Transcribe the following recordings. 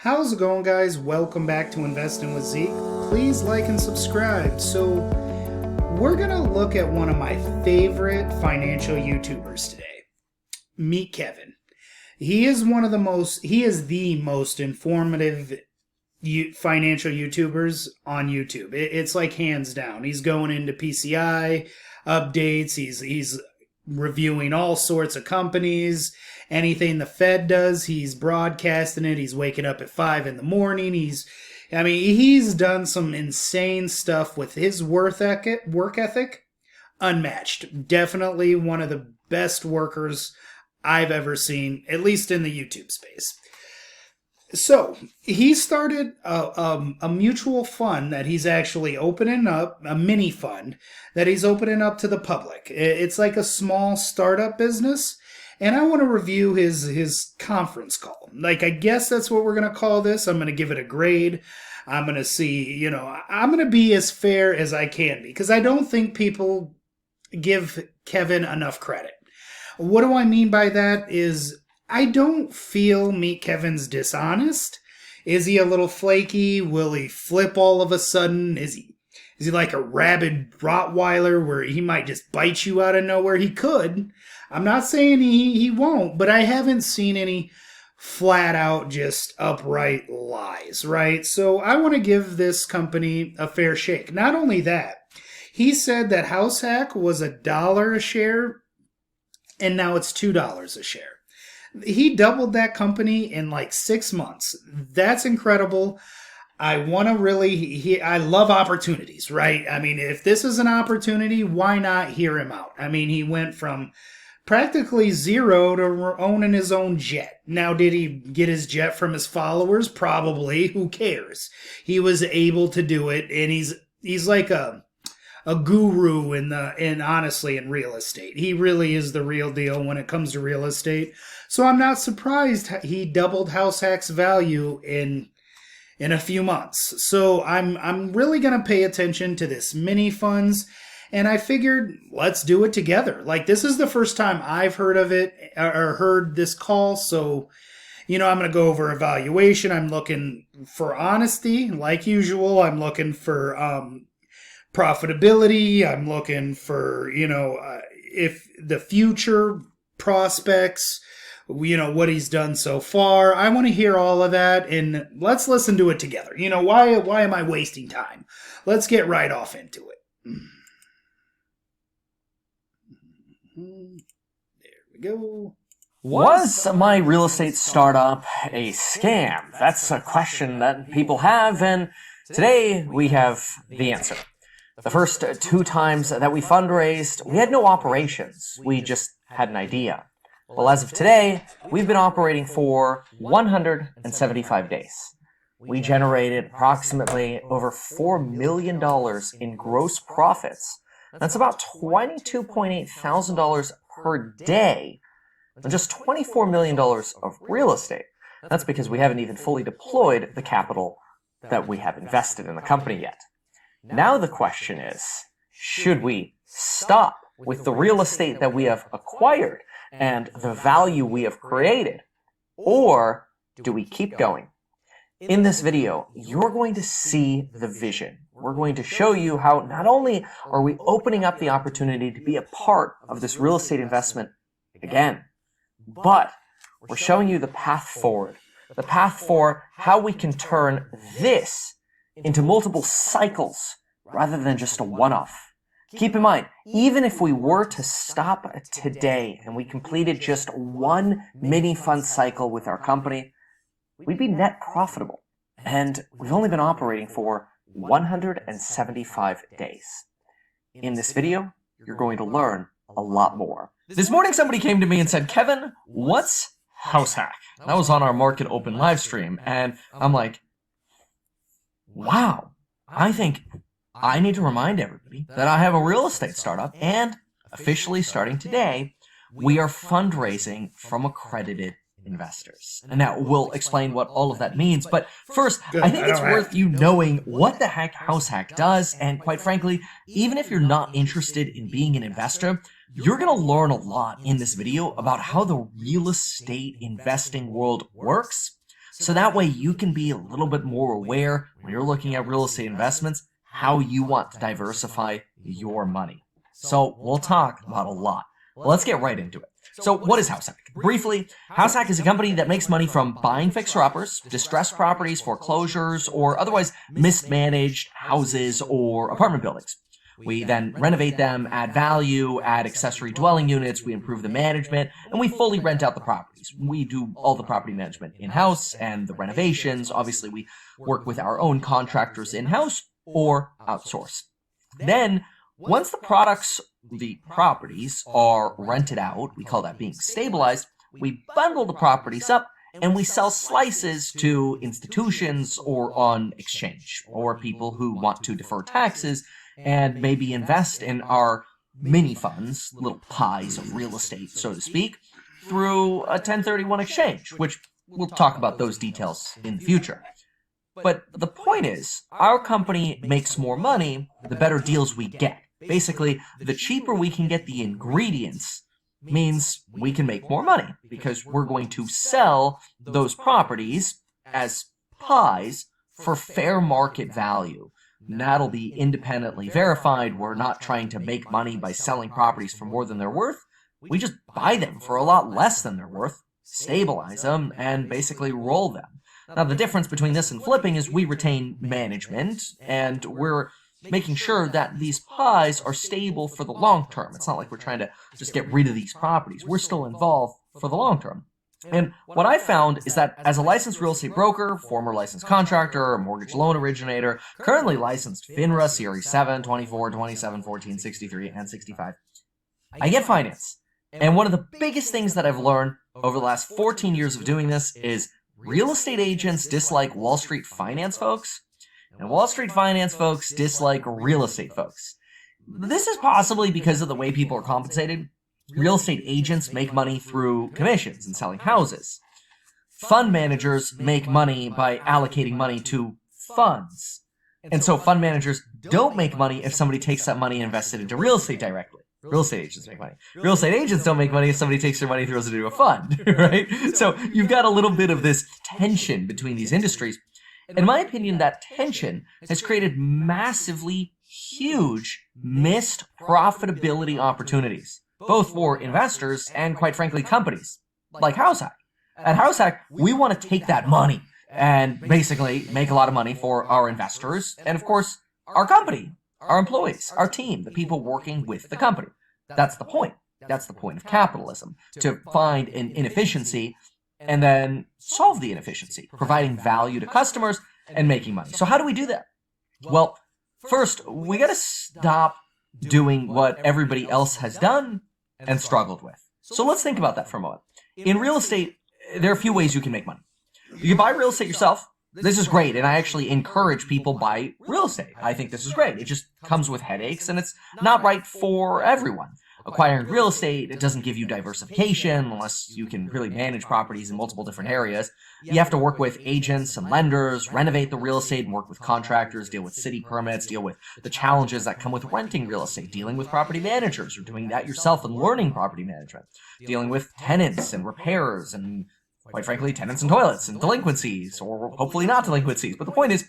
How's it going, guys? Welcome back to Investing with Zeke. Please like and subscribe. So, we're going to look at one of my favorite financial YouTubers today. Meet Kevin. He is the most informative financial YouTubers on YouTube. It's like hands down. He's going into PCI updates. He's reviewing all sorts of companies. Anything the Fed does, he's broadcasting it. He's waking up at 5 in the morning. He's done some insane stuff with his work ethic. Unmatched. Definitely one of the best workers I've ever seen, at least in the YouTube space. So, he started a mutual fund that he's actually opening up, a mini fund that he's opening up to the public. It's like a small startup business. And I want to review his conference call. I guess that's what we're going to call this. I'm going to give it a grade. I'm going to see, I'm going to be as fair as I can be, because I don't think people give Kevin enough credit. What do I mean by that is I don't feel Meet Kevin's dishonest. Is he a little flaky? Will he flip all of a sudden? Is he like a rabid Rottweiler where he might just bite you out of nowhere? He could. I'm not saying he won't, but I haven't seen any flat out just upright lies, right? So I want to give this company a fair shake. Not only that, he said that House Hack was $1 a share and now it's $2 a share. He doubled that company in like 6 months. That's incredible. I love opportunities, right? If this is an opportunity, why not hear him out? He went from practically zero to owning his own jet. Now, did he get his jet from his followers? Probably. Who cares? He was able to do it, and he's like a guru honestly in real estate. He really is the real deal when it comes to real estate. So I'm not surprised he doubled House Hack's value in a few months. So I'm really going to pay attention to this mini funds. And I figured, let's do it together. This is the first time I've heard of it or heard this call. So, I'm going to go over evaluation. I'm looking for honesty, like usual. I'm looking for profitability. I'm looking for, if the future prospects, what he's done so far. I want to hear all of that, and let's listen to it together. Why am I wasting time? Let's get right off into it. There we go. Was my real estate startup a scam? That's a question that people have, and today we have the answer. The first 2 times that we fundraised, we had no operations. We just had an idea. Well, as of today, we've been operating for 175 days. We generated approximately over $4 million in gross profits. That's about $22.8 thousand per day, and just $24 million of real estate. That's because we haven't even fully deployed the capital that we have invested in the company yet. Now the question is, should we stop with the real estate that we have acquired and the value we have created, or do we keep going? In this video, you're going to see the vision. We're going to show you how not only are we opening up the opportunity to be a part of this real estate investment again, but we're showing you the path forward, the path for how we can turn this into multiple cycles rather than just a one-off. Keep in mind, even if we were to stop today and we completed just one mini fund cycle with our company, we'd be net profitable. And we've only been operating for 175 days. In this video, you're going to learn a lot more. This morning somebody came to me and said, "Kevin, what's House Hack?" That was on our Market Open live stream, and I'm like, wow, I think I need to remind everybody that I have a real estate startup, and officially starting today, we are fundraising from accredited investors. And now we'll explain what all of that means, but first, I think it's worth you knowing what the heck House Hack does, and quite frankly, even if you're not interested in being an investor, you're going to learn a lot in this video about how the real estate investing world works. So that way you can be a little bit more aware when you're looking at real estate investments, how you want to diversify your money. So we'll talk about a lot. Let's get right into it. So what is House Hack? Briefly, House Hack is a company that makes money from buying fixer-uppers, distressed properties, foreclosures, or otherwise mismanaged houses or apartment buildings. We then renovate them, add value, add accessory dwelling units, we improve the management, and we fully rent out the properties. We do all the property management in-house and the renovations. Obviously, we work with our own contractors in-house or outsource. Then, once the properties are rented out, we call that being stabilized, we bundle the properties up and we sell slices to institutions or on exchange, or people who want to defer taxes and maybe invest in our mini funds, little pies of real estate, so to speak, through a 1031 exchange, which we'll talk about those details in the future. But the point is, our company makes more money the better deals we get. Basically, the cheaper we can get the ingredients means we can make more money because we're going to sell those properties as pies for fair market value. And that'll be independently verified. We're not trying to make money by selling properties for more than they're worth. We just buy them for a lot less than they're worth, stabilize them, and basically roll them. Now, the difference between this and flipping is we retain management, and we're making sure that these pies are stable for the long term. It's not like we're trying to just get rid of these properties. We're still involved for the long term. And what I found is that as a licensed real estate broker, former licensed contractor, a mortgage loan originator, currently licensed FINRA Series 7, 24, 27, 14, 63, and 65, I get finance. And one of the biggest things that I've learned over the last 14 years of doing this is real estate agents dislike Wall Street finance folks, and Wall Street finance folks dislike real estate folks. This is possibly because of the way people are compensated. Real estate agents make money through commissions and selling houses. Fund managers make money by allocating money to funds. And so fund managers don't make money if somebody takes that money and invests it into real estate directly. Real estate agents make money. Real estate agents don't make money if somebody takes their money and throws it into a fund, right? So you've got a little bit of this tension between these industries. In my opinion, that tension has created massively huge missed profitability opportunities, both for investors and, quite frankly, companies like House Hack. At House Hack, we want to take that money and basically make a lot of money for our investors and, of course, our company, our employees, our team, the people working with the company. That's the point. That's the point of capitalism, to find an inefficiency and then solve the inefficiency, providing value to customers and making money. So how do we do that? Well, first, we got to stop doing what everybody else has done and struggled with. So let's think about that for a moment. In real estate, there are a few ways you can make money. You can buy real estate yourself. This is great, and I actually encourage people buy real estate. I think this is great. It just comes with headaches, and it's not right for everyone. Acquiring real estate, it doesn't give you diversification unless you can really manage properties in multiple different areas. You have to work with agents and lenders, renovate the real estate and work with contractors, deal with city permits, deal with the challenges that come with renting real estate, dealing with property managers or doing that yourself and learning property management, dealing with tenants and repairs and, quite frankly, tenants and toilets and delinquencies, or hopefully not delinquencies. But the point is,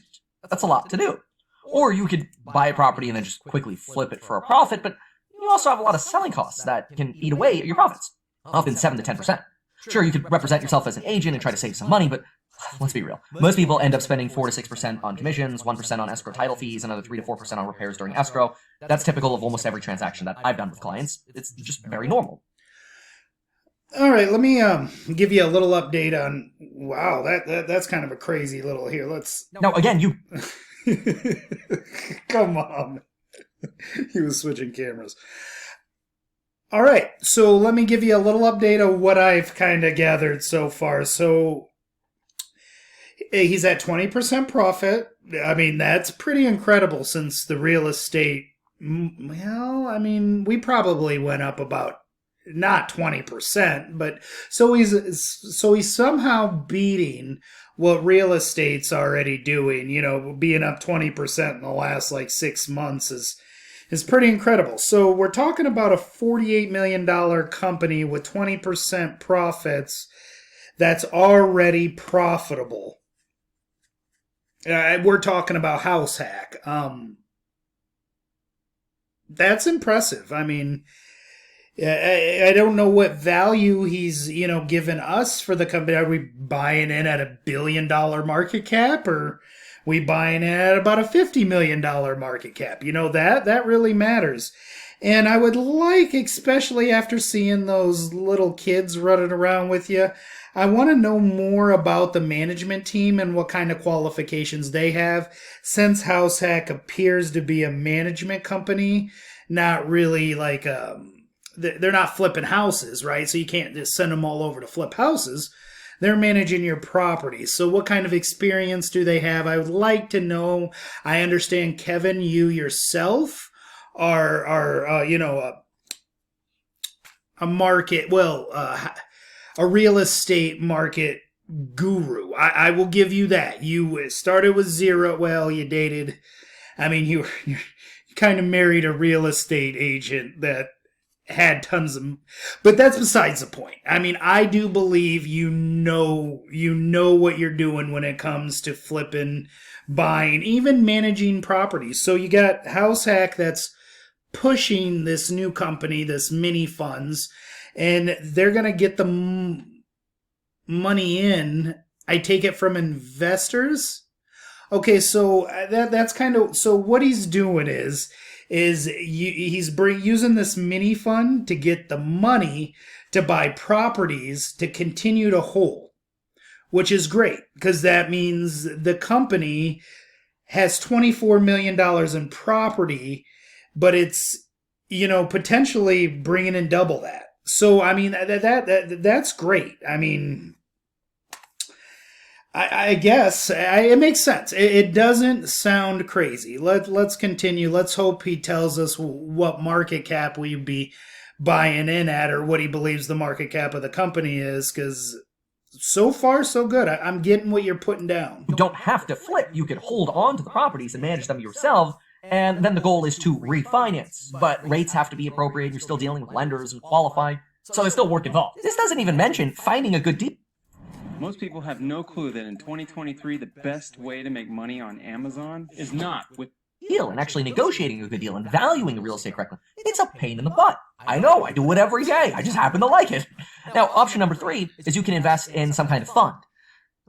that's a lot to do. Or you could buy a property and then just quickly flip it for a profit, but you also have a lot of selling costs that can eat away at your profits, often 7 to 10%. Sure, you could represent yourself as an agent and try to save some money, but let's be real. Most people end up spending 4 to 6% on commissions, 1% on escrow title fees, another 3 to 4% on repairs during escrow. That's typical of almost every transaction that I've done with clients. It's just very normal. All right, let me give you a little update on. Wow, that's kind of a crazy little here. Let's. Now again, you. Come on. He was switching cameras. All right, so let me give you a little update of what I've kind of gathered so far. So he's at 20% profit. I mean, that's pretty incredible since the real estate. Well, I mean, we probably went up about not 20%, but so he's somehow beating what real estate's already doing. You know, being up 20% in the last like 6 months is pretty incredible. So we're talking about a $48 million company with 20% profits that's already profitable. We're talking about house hack. That's impressive. I mean, I don't know what value he's given us for the company. Are we buying in at $1 billion market cap, or we buying in at about a $50 million market cap? That really matters. And I would like, especially after seeing those little kids running around with you, I want to know more about the management team and what kind of qualifications they have, since HouseHack appears to be a management company, not really like they're not flipping houses, right? So you can't just send them all over to flip houses. They're managing your properties. So what kind of experience do they have? I would like to know. I understand, Kevin, you yourself are a market, a real estate market guru. I will give you that. You started with zero. Well, you dated. I mean, you kind of married a real estate agent that had tons of, but that's besides the point. I mean, I do believe you know what you're doing when it comes to flipping, buying, even managing properties. So you got HouseHack that's pushing this new company, this mini funds, and they're going to get the money in. I take it from investors. Okay, so that's kind of, so what he's doing is he's using this mini fund to get the money to buy properties to continue to hold, which is great because that means the company has $24 million in property, but it's potentially bringing in double that. So I mean that's great. I mean, I guess it makes sense. It doesn't sound crazy. Let's continue. Let's hope he tells us what market cap we'd be buying in at, or what he believes the market cap of the company is, because so far so good. I'm getting what you're putting down. You don't have to flip. You can hold on to the properties and manage them yourself, and then the goal is to refinance. But rates have to be appropriate. You're still dealing with lenders and qualify, so there's still work involved. This doesn't even mention finding a good deal. Most people have no clue that in 2023, the best way to make money on Amazon is not with deal and actually negotiating a good deal and valuing real estate correctly. It's a pain in the butt. I know, I do it every day. I just happen to like it. Now, option number 3 is you can invest in some kind of fund.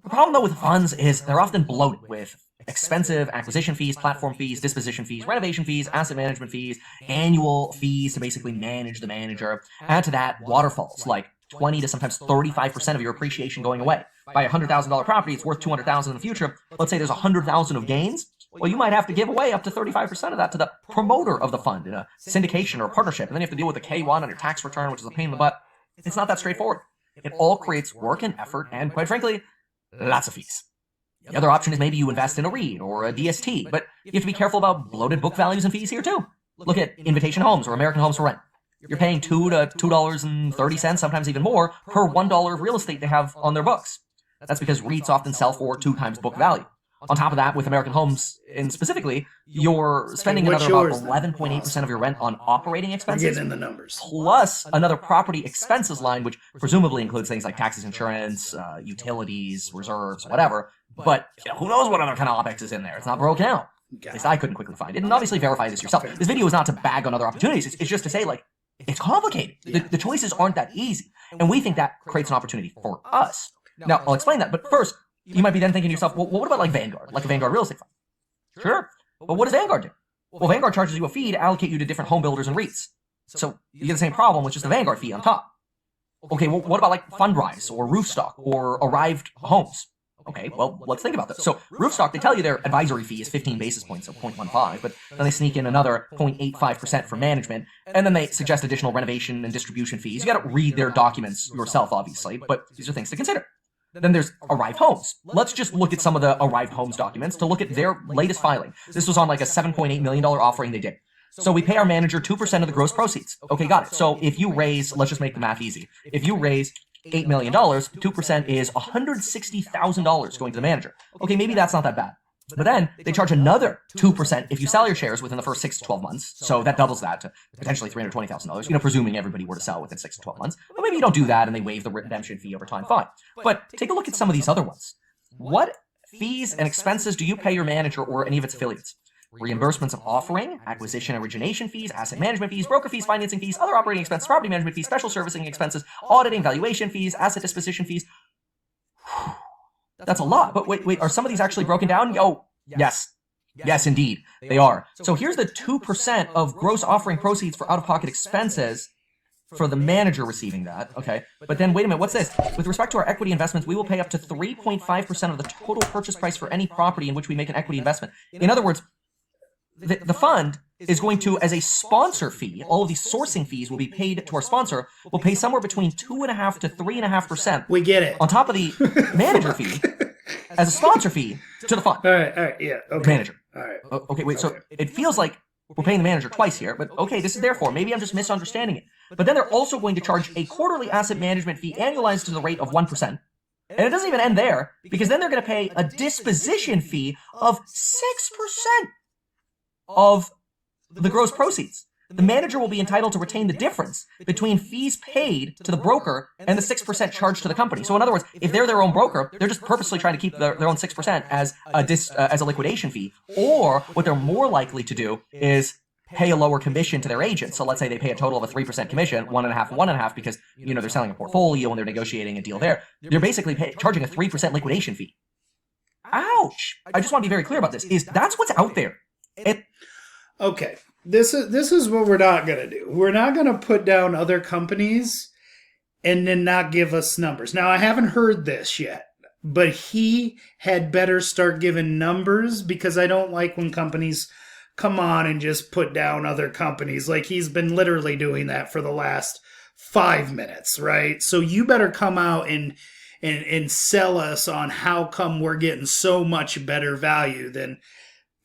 The problem, though, with funds is they're often bloated with expensive acquisition fees, platform fees, disposition fees, renovation fees, asset management fees, annual fees to basically manage the manager. Add to that waterfalls, like 20 to sometimes 35% of your appreciation going away. Buy a $100,000 property, it's worth $200,000 in the future. Let's say there's $100,000 of gains. Well, you might have to give away up to 35% of that to the promoter of the fund in a syndication or a partnership, and then you have to deal with the K-1 on your tax return, which is a pain in the butt. It's not that straightforward. It all creates work and effort, and quite frankly, lots of fees. The other option is maybe you invest in a REIT or a DST, but you have to be careful about bloated book values and fees here too. Look at Invitation Homes or American Homes for Rent. You're paying $2 to $2.30, sometimes even more, per $1 of real estate they have on their books. That's because REITs often sell for 2 times book value. On top of that, with American Homes, and specifically, you're spending another about 11.8% of your rent on operating expenses. Getting in the numbers. Plus another property expenses line, which presumably includes things like taxes, insurance, utilities, reserves, whatever. But who knows what other kind of OPEX is in there? It's not broken out. At least I couldn't quickly find it. And obviously verify this yourself. This video is not to bag on other opportunities. It's just to say, like, it's complicated. The choices aren't that easy. And we think that creates an opportunity for us. Now, I'll explain that. But first, you might be then thinking to yourself, well, what about like Vanguard? Like a Vanguard real estate fund? Sure. But what does Vanguard do? Well, Vanguard charges you a fee to allocate you to different home builders and REITs. So you get the same problem with just a Vanguard fee on top. Okay, well, what about like Fundrise or Roofstock or Arrived Homes? Okay, well, let's think about this. So Roofstock, they tell you their advisory fee is 15 basis points, so 0.15, but then they sneak in another 0.85% for management, and then they suggest additional renovation and distribution fees. You got to read their documents yourself, obviously, but these are things to consider. Then there's Arrived Homes. Let's just look at some of the Arrived Homes documents to look at their latest filing. This was on like a $7.8 million offering they did. So we pay our manager 2% of the gross proceeds. Okay, got it. So if you raise, let's just make the math easy. If you raise $8 million, 2% is $160,000 going to the manager. Okay, maybe that's not that bad. But then they charge another 2% if you sell your shares within the first 6 to 12 months. So that doubles that to potentially $320,000, presuming everybody were to sell within 6 to 12 months. But maybe you don't do that and they waive the redemption fee over time, fine. But take a look at some of these other ones. What fees and expenses do you pay your manager or any of its affiliates? Reimbursements of offering, acquisition origination fees, asset management fees, broker fees, financing fees, other operating expenses, property management fees, special servicing expenses, auditing, valuation fees, asset disposition fees. That's a lot. But wait, are some of these actually broken down? Oh, yes. Yes, indeed, they are. So here's the 2% of gross offering proceeds for out-of-pocket expenses for the manager receiving that, okay? But then, wait a minute, what's this? With respect to our equity investments, we will pay up to 3.5% of the total purchase price for any property in which we make an equity investment. In other words, the fund is going to, as a sponsor fee, all of these sourcing fees will be paid to our sponsor, will pay somewhere between 2.5% to 3.5%. We get it. On top of the manager fee, as a sponsor fee to the fund. All right, yeah, okay. Manager. All right. Okay, wait, so it feels like we're paying the manager twice here, but okay, this is therefore. Maybe I'm just misunderstanding it. But then they're also going to charge a quarterly asset management fee annualized to the rate of 1%. And it doesn't even end there, because then they're going to pay a disposition fee of 6% of the gross proceeds. The manager will be entitled to retain the difference between fees paid to the broker and the 6% charged to the company. So in other words, if they're their own broker, they're just purposely trying to keep their own 6% as a liquidation fee. Or what they're more likely to do is pay a lower commission to their agent. So let's say they pay a total of a 3% commission, 1.5 because they're selling a portfolio and they're negotiating a deal there. They're basically charging a 3% liquidation fee. Ouch! I just want to be very clear about this. That's what's out there. Okay. This is what we're not going to do. We're not going to put down other companies and then not give us numbers. Now, I haven't heard this yet, but he had better start giving numbers, because I don't like when companies come on and just put down other companies. Like, he's been literally doing that for the last 5 minutes, right? So you better come out and sell us on how come we're getting so much better value than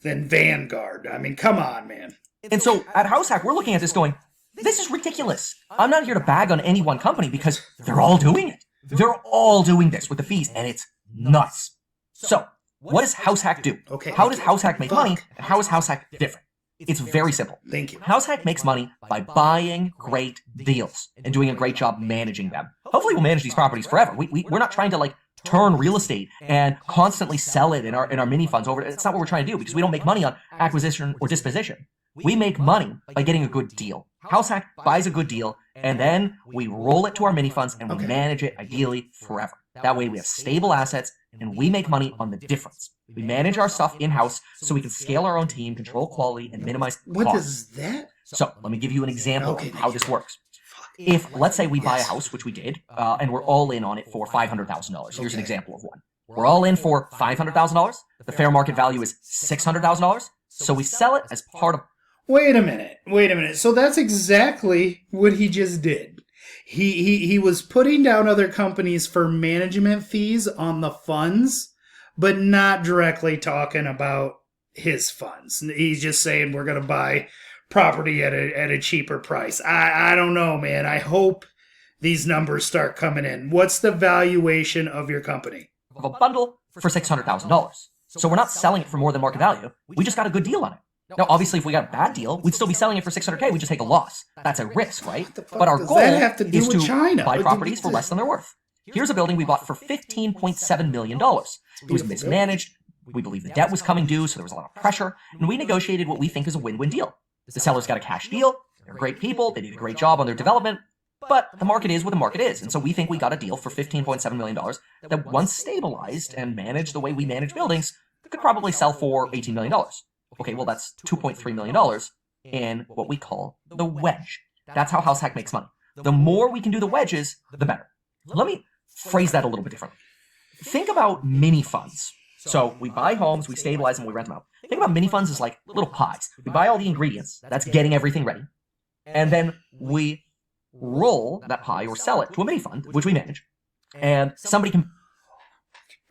Vanguard. I mean, come on, man. And so at HouseHack, we're looking at this going, this is ridiculous. I'm not here to bag on any one company because they're all doing it. They're all doing this with the fees, and it's nuts. So what does HouseHack do? Okay. How does HouseHack make money, and how is HouseHack different? It's very simple. Thank you. HouseHack makes money by buying great deals and doing a great job managing them. Hopefully we'll manage these properties forever. We're not trying to turn real estate and constantly sell it in our mini funds over. It's not what we're trying to do, because we don't make money on acquisition or disposition. We make money by getting a good deal. HouseHack buys a good deal, and then we roll it to our mini funds, and we manage it ideally forever. That way we have stable assets, and we make money on the difference. We manage our stuff in-house so we can scale our own team, control quality, and minimize costs. What is that? So let me give you an example of how this works. If, let's say, we buy a house, which we did, and we're all in on it for $500,000. Here's an example of one. We're all in for $500,000. The fair market value is $600,000. So we sell it as part of... Wait a minute. So that's exactly what he just did. He was putting down other companies for management fees on the funds, but not directly talking about his funds. He's just saying we're going to buy property at a cheaper price. I don't know, man. I hope these numbers start coming in. What's the valuation of your company? Of a bundle for $600,000. So we're not selling it for more than market value. We just got a good deal on it. Now, obviously, if we got a bad deal, we'd still be selling it for $600K. We just take a loss. That's a risk, right? But our goal is to buy properties for less than they're worth. Here's a building we bought for $15.7 million. It was mismanaged. We believe the debt was coming due, so there was a lot of pressure. And we negotiated what we think is a win-win deal. The sellers got a cash deal. They're great people. They did a great job on their development. But the market is what the market is. And so we think we got a deal for $15.7 million that, once stabilized and managed the way we manage buildings, could probably sell for $18 million. Okay, well, that's $2.3 million in what we call the wedge. That's how HouseHack makes money. The more we can do the wedges, the better. Let me phrase that a little bit differently. Think about mini funds. So we buy homes, we stabilize them, we rent them out. Think about mini funds as like little pies. We buy all the ingredients. That's getting everything ready. And then we roll that pie or sell it to a mini fund, which we manage. And somebody can...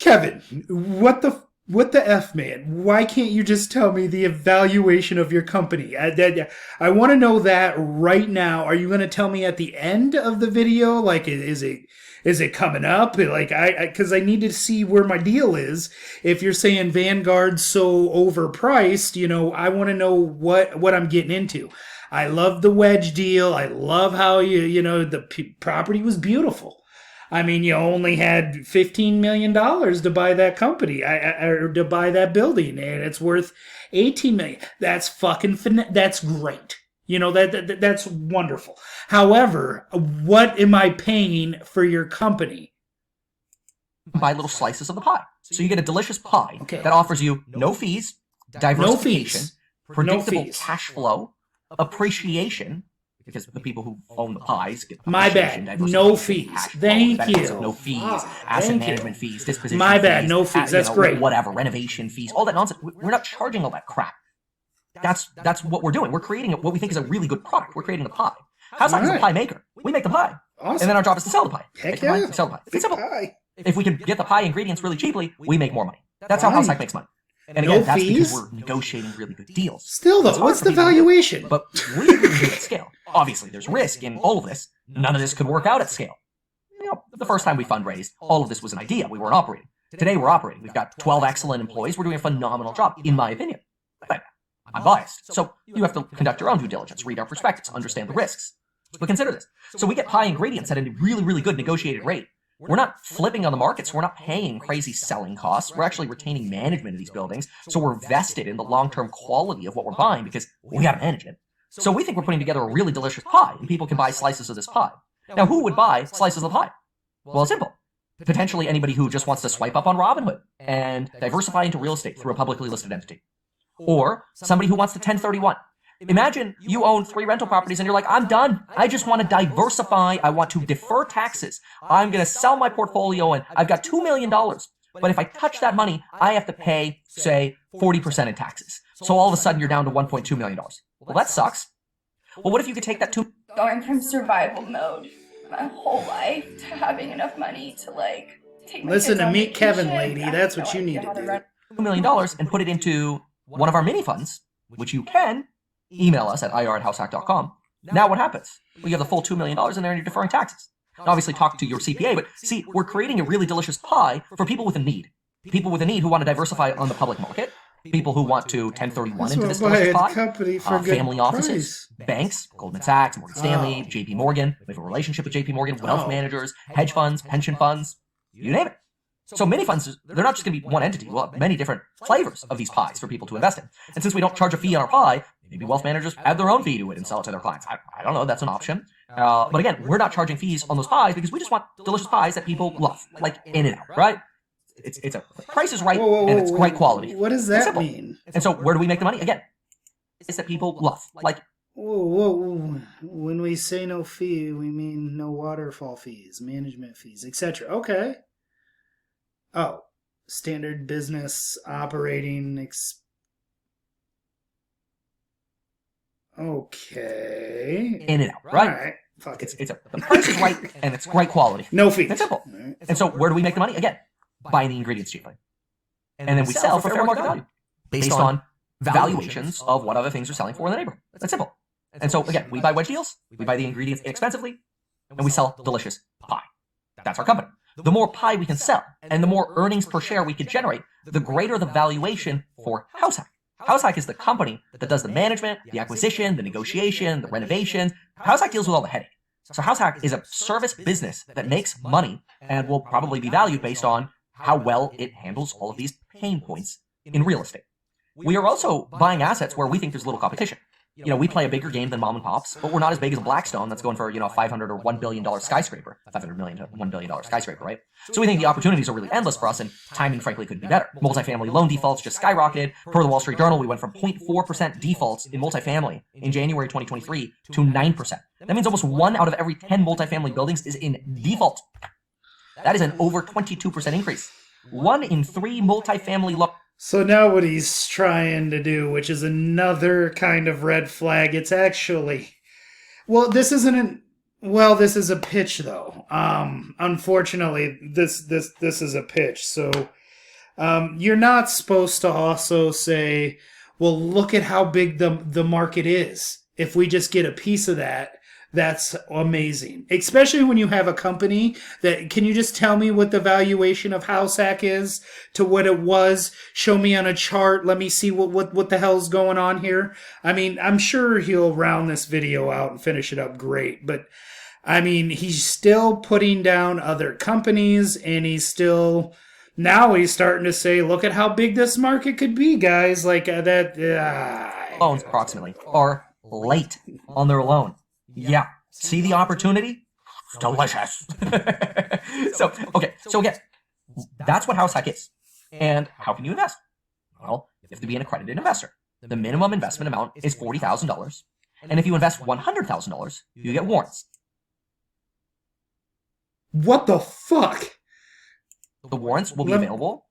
Kevin, what the... What the F, man? Why can't you just tell me the evaluation of your company? I want to know that right now. Are you going to tell me at the end of the video? Like, is it coming up? Like, because I need to see where my deal is. If you're saying Vanguard's so overpriced, I want to know what I'm getting into. I love the Wedge deal. I love how the property was beautiful. I mean, you only had $15 million to buy that company, or to buy that building, and it's worth $18 million. That's that's great. That's wonderful. However, what am I paying for your company? Buy little slices of the pie. So you get a delicious pie that offers you no fees, diversification, predictable cash flow, appreciation, because the people who own the pies get my bad, no fees. Thank you. No fees, asset management fees, disposition fees. My bad, no fees. That's great. Whatever, renovation fees, all that nonsense. We're not charging all that crap. That's what we're doing. We're creating what we think is a really good product. We're creating a pie. Househack is a pie maker. We make the pie. Awesome. And then our job is to sell the pie. Heck yeah. We sell the pie. It's simple. If we can get the pie ingredients really cheaply, we make more money. That's how Househack makes money. And again, that's because we're negotiating really good deals. Still though, what's the valuation? But we can do it at scale. Obviously, there's risk in all of this. None of this could work out at scale. The first time we fundraised, all of this was an idea. We weren't operating. Today we're operating. We've got 12 excellent employees. We're doing a phenomenal job, in my opinion. But I'm biased. So you have to conduct your own due diligence, read our prospectus, understand the risks. But consider this. So we get pie ingredients at a really, really good negotiated rate. We're not flipping on the market, so we're not paying crazy selling costs. We're actually retaining management of these buildings, so we're vested in the long-term quality of what we're buying because we got to manage it. So we think we're putting together a really delicious pie, and people can buy slices of this pie. Now, who would buy slices of the pie? Well, it's simple. Potentially anybody who just wants to swipe up on Robinhood and diversify into real estate through a publicly listed entity. Or somebody who wants to 1031. Imagine you own 3 rental properties and you're like, I'm done. I just want to diversify. I want to defer taxes. I'm going to sell my portfolio and I've got $2 million. But if I touch that money, I have to pay, say, 40% in taxes. So all of a sudden you're down to $1.2 million. Well, that sucks. Well, what if you could take that going from survival mode my whole life to having enough money to take my Listen kids to on Meet Kevin, vacation, lady. have That's no what you idea need how to do. run- $2 million and put it into one of our mini funds, which you can email us at ir@househack.com. Now what happens? Well, you have the full $2 million in there and you're deferring taxes. Now, obviously talk to your CPA, but see, we're creating a really delicious pie for people with a need. People with a need who want to diversify on the public market. People who want to 1031 into this delicious pie. Company for Family offices, banks, Goldman Sachs, Morgan Stanley, JP Morgan. We have a relationship with JP Morgan, wealth managers, hedge funds, pension funds, you name it. So mini funds, they're not just going to be one entity. We'll have many different flavors of these pies for people to invest in. And since we don't charge a fee on our pie, maybe wealth managers add their own fee to it and sell it to their clients. I don't know. That's an option. But again, we're not charging fees on those pies because we just want delicious pies that people love, like in and out, right? It's a price is right and it's great quality. What does that mean? And so where do we make the money? Again, it's that people love, like. Whoa. When we say no fee, we mean no waterfall fees, management fees, etc. Okay. Oh, standard business operating Okay. In and out, right? All right. Fuck it. The price is right and it's great quality. No fees. It's simple. Right. And so where do we make the money? Again, buying the ingredients cheaply. And then we sell for fair market value based on valuations of what other things are selling for in the neighborhood. That's simple. And so again, we buy Wedge deals, we buy the ingredients inexpensively, and we sell delicious pie. That's our company. The more pie we can sell and the more earnings per share we can generate, the greater the valuation for Househack. Househack is the company that does the management, the acquisition, the negotiation, the renovations. Househack deals with all the headache. So Househack is a service business that makes money and will probably be valued based on how well it handles all of these pain points in real estate. We are also buying assets where we think there's little competition. We play a bigger game than mom and pops, but we're not as big as a Blackstone that's going for, a $500 or $1 billion skyscraper. $500 million to $1 billion skyscraper, right? So we think the opportunities are really endless for us, and timing, frankly, couldn't be better. Multifamily loan defaults just skyrocketed. Per the Wall Street Journal, we went from 0.4% defaults in multifamily in January 2023 to 9%. That means almost 1 out of every 10 multifamily buildings is in default. That is an over 22% increase. 1 in 3 multifamily loans. So now what he's trying to do, which is another kind of red flag, it's actually... Well, this isn't this is a pitch, though. Unfortunately, this is a pitch. So You're not supposed to also say, well, look at how big the market is. If we just get a piece of that, that's amazing. Especially when you have a company that, can you just tell me what the valuation of Househack is to what it was? Show me on a chart. Let me see what the hell's going on here. I mean, I'm sure he'll round this video out and finish it up great, but I mean, he's still putting down other companies, and now he's starting to say, look at how big this market could be, guys. Like that. Loans, approximately, are late on their loan. Yeah. See the opportunity? Delicious. So again, that's what Househack is. And how can you invest? Well, you have to be an accredited investor. The minimum investment amount is $40,000. And if you invest $100,000, you get warrants. What the fuck? The warrants will be available.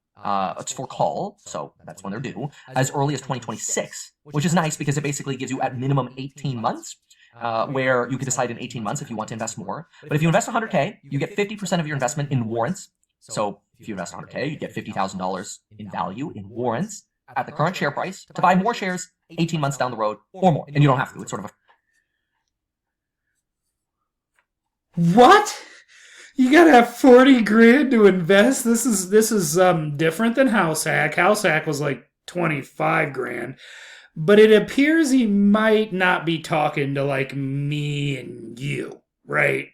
It's for call, so that's when they're due, as early as 2026, which is nice because it basically gives you at minimum 18 months, where you can decide in 18 months if you want to invest more. But if you invest $100K, you get 50% of your investment in warrants. So if you invest $100K, you get $50,000 in value in warrants at the current share price to buy more shares 18 months down the road or more. And you don't have to. It's sort of a... What? You gotta have 40 grand to invest? This is different than Househack. Househack was like 25 grand. But it appears he might not be talking to like me and you, right?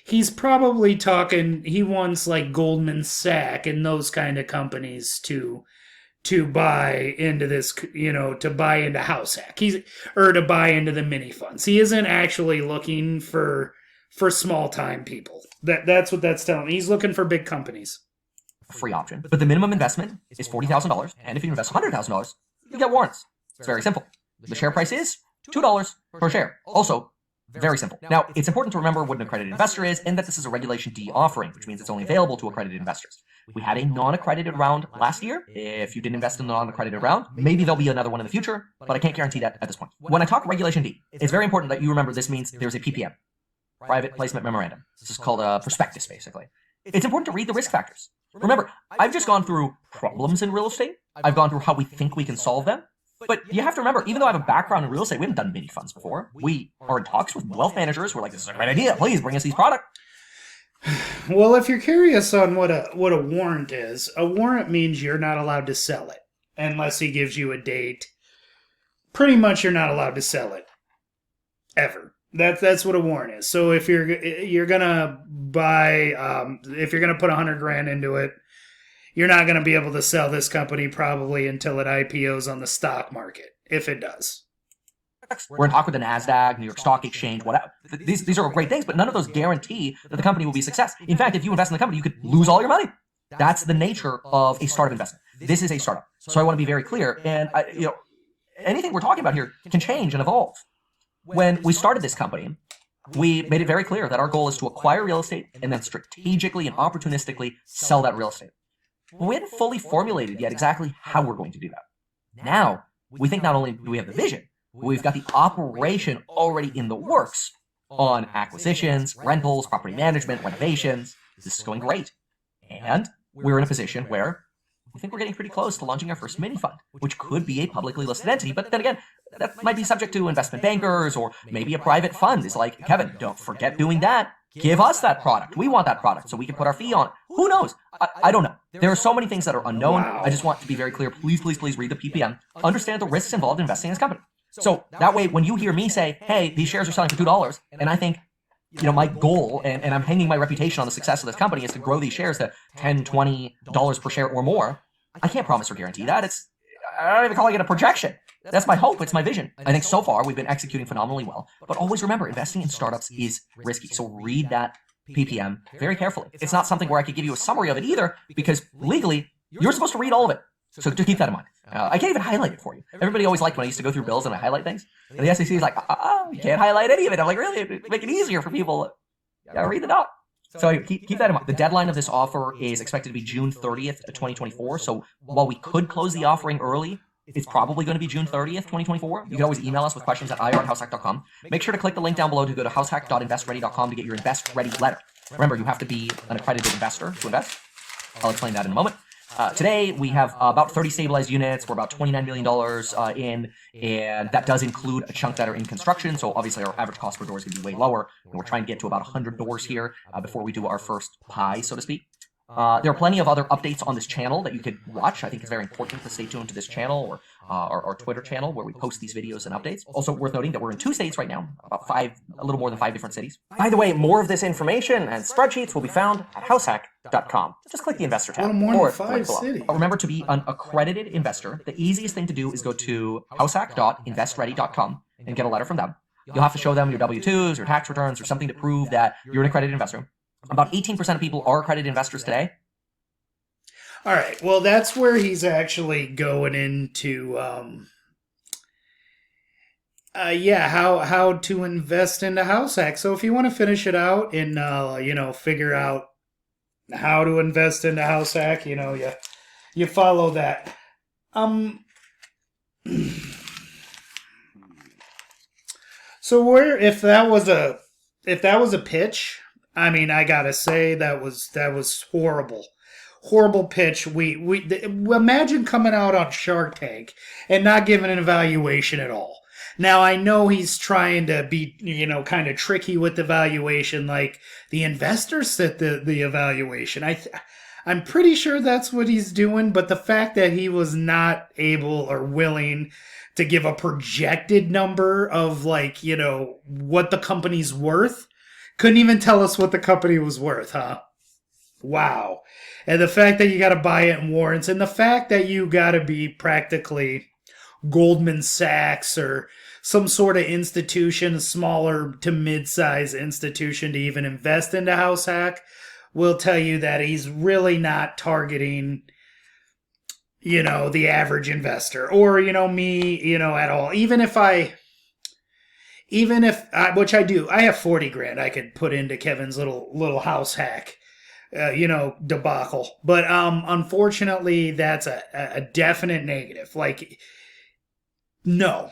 He's probably talking, he wants like Goldman Sachs and those kind of companies to buy into this, to buy into Househack. Or to buy into the mini funds. He isn't actually looking for small time people. That's what that's telling me. He's looking for big companies. Free option. But the minimum investment is $40,000, and if you invest $100,000, you get warrants. It's very simple. The share price is $2 per share. Also, very simple. Now, it's important to remember what an accredited investor is, and that this is a Regulation D offering, which means it's only available to accredited investors. We had a non-accredited round last year. If you didn't invest in the non-accredited round, maybe there'll be another one in the future, but I can't guarantee that at this point. When I talk Regulation D, it's very important that you remember this means there's a PPM. Private Placement Memorandum. This is called a prospectus, basically. It's important to read the risk factors. Remember, I've just gone through problems in real estate. I've gone through how we think we can solve them. But you have to remember, even though I have a background in real estate, we haven't done mini funds before. We are in talks with wealth managers who are like, this is a great idea. Please bring us these products. Well, if you're curious on what a warrant is, a warrant means you're not allowed to sell it unless he gives you a date. Pretty much you're not allowed to sell it. Ever. That's what a warrant is. So if you're gonna buy, if you're gonna put 100 grand into it, you're not gonna be able to sell this company probably until it IPOs on the stock market, if it does. We're in talk with the NASDAQ, New York Stock Exchange, whatever. These are great things, but none of those guarantee that the company will be a success. In fact, if you invest in the company, you could lose all your money. That's the nature of a startup investment. This is a startup, so I want to be very clear. And anything we're talking about here can change and evolve. When we started this company, we made it very clear that our goal is to acquire real estate and then strategically and opportunistically sell that real estate. But we hadn't fully formulated yet exactly how we're going to do that. Now, we think not only do we have the vision, but we've got the operation already in the works on acquisitions, rentals, property management, renovations. This is going great. And we're in a position where we think we're getting pretty close to launching our first mini fund, which could be a publicly listed entity. But then again, that might be subject to investment bankers, or maybe a private fund is like, Kevin, don't forget doing that. Give us that product. We want that product so we can put our fee on it. Who knows? I don't know. There are so many things that are unknown. Wow. I just want to be very clear. Please, please, please read the PPM. Understand the risks involved in investing in this company. So that way, when you hear me say, hey, these shares are selling for $2, and I think, my goal, and I'm hanging my reputation on the success of this company, is to grow these shares to $10, $20 per share or more, I can't promise or guarantee that. I don't even call it a projection. That's my hope. It's my vision. I think so far we've been executing phenomenally well. But always remember, investing in startups is risky. So read that PPM very carefully. It's not something where I could give you a summary of it either, because legally, you're supposed to read all of it. So just keep that in mind. I can't even highlight it for you. Everybody always liked when I used to go through bills and I highlight things. And the SEC is like, you can't highlight any of it. I'm like, really? Make it easier for people. Read the doc. So keep that in mind. The deadline of this offer is expected to be June 30th, 2024. So while we could close the offering early, it's probably going to be June 30th, 2024. You can always email us with questions at ir@househack.com. Make sure to click the link down below to go to househack.investready.com to get your Invest Ready letter. Remember, you have to be an accredited investor to invest. I'll explain that in a moment. Today, we have about 30 stabilized units. We're about $29 million in, and that does include a chunk that are in construction, so obviously our average cost per door is going to be way lower, and we're trying to get to about 100 doors here before we do our first pie, so to speak. There are plenty of other updates on this channel that you could watch. I think it's very important to stay tuned to this channel or our Twitter channel where we post these videos and updates. Also worth noting that we're in 2 states right now, a little more than 5 different cities. By the way, more of this information and spreadsheets will be found at househack.com. Just click the investor tab. More than 5 cities. Remember, to be an accredited investor, the easiest thing to do is go to househack.investready.com and get a letter from them. You'll have to show them your W-2s, your tax returns, or something to prove that you're an accredited investor. About 18% of people are accredited investors today. All right. Well, that's where he's actually going into, how to invest into house hack. So if you want to finish it out and figure out how to invest into house hack, you follow that. So if that was a pitch. I mean, I gotta say that was horrible, horrible pitch. We imagine coming out on Shark Tank and not giving an evaluation at all. Now I know he's trying to be kind of tricky with the valuation, like the investors set the evaluation. I'm pretty sure that's what he's doing, but the fact that he was not able or willing to give a projected number of what the company's worth. Couldn't even tell us what the company was worth, huh? Wow. And the fact that you got to buy it in warrants, and the fact that you got to be practically Goldman Sachs or some sort of institution, smaller to mid-size institution to even invest into house hack, will tell you that he's really not targeting, the average investor or, me, at all. Which I do, I have 40 grand I could put into Kevin's little house hack, debacle. But unfortunately, that's a definite negative. No,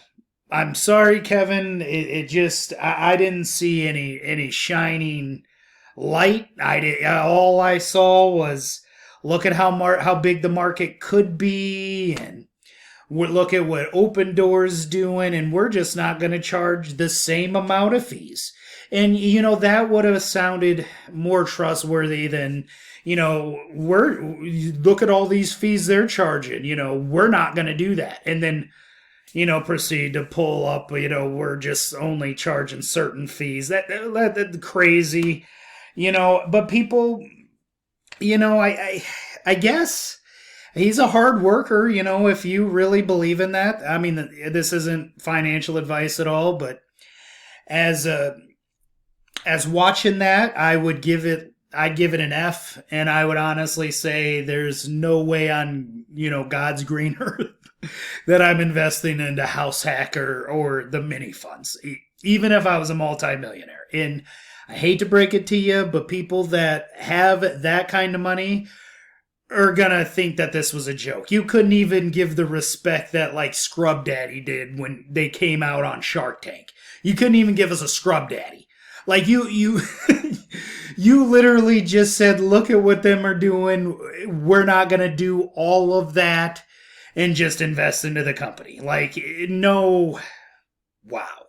I'm sorry, Kevin. It just I didn't see any shining light. All I saw was look at how big the market could be and. Look at what Open Door's doing, and we're just not going to charge the same amount of fees. And, that would have sounded more trustworthy than, look at all these fees they're charging. We're not going to do that. And then, proceed to pull up, we're just only charging certain fees. That's crazy, but people, I guess... He's a hard worker, if you really believe in that. I mean, this isn't financial advice at all, but as watching that, I'd give it an F, and I would honestly say there's no way on, God's green earth that I'm investing into house hack or the mini funds, even if I was a multimillionaire. And I hate to break it to you, but people that have that kind of money are gonna think that this was a joke. You couldn't even give the respect that Scrub Daddy did when they came out on Shark Tank. You couldn't even give us a Scrub Daddy. You you literally just said, look at what them are doing. We're not gonna do all of that and just invest into the company. No, wow.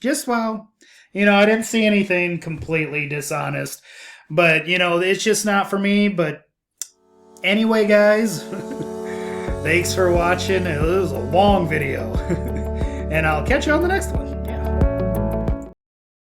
Just wow. I didn't see anything completely dishonest, but it's just not for me, but anyway, guys, thanks for watching. It was a long video, and I'll catch you on the next one.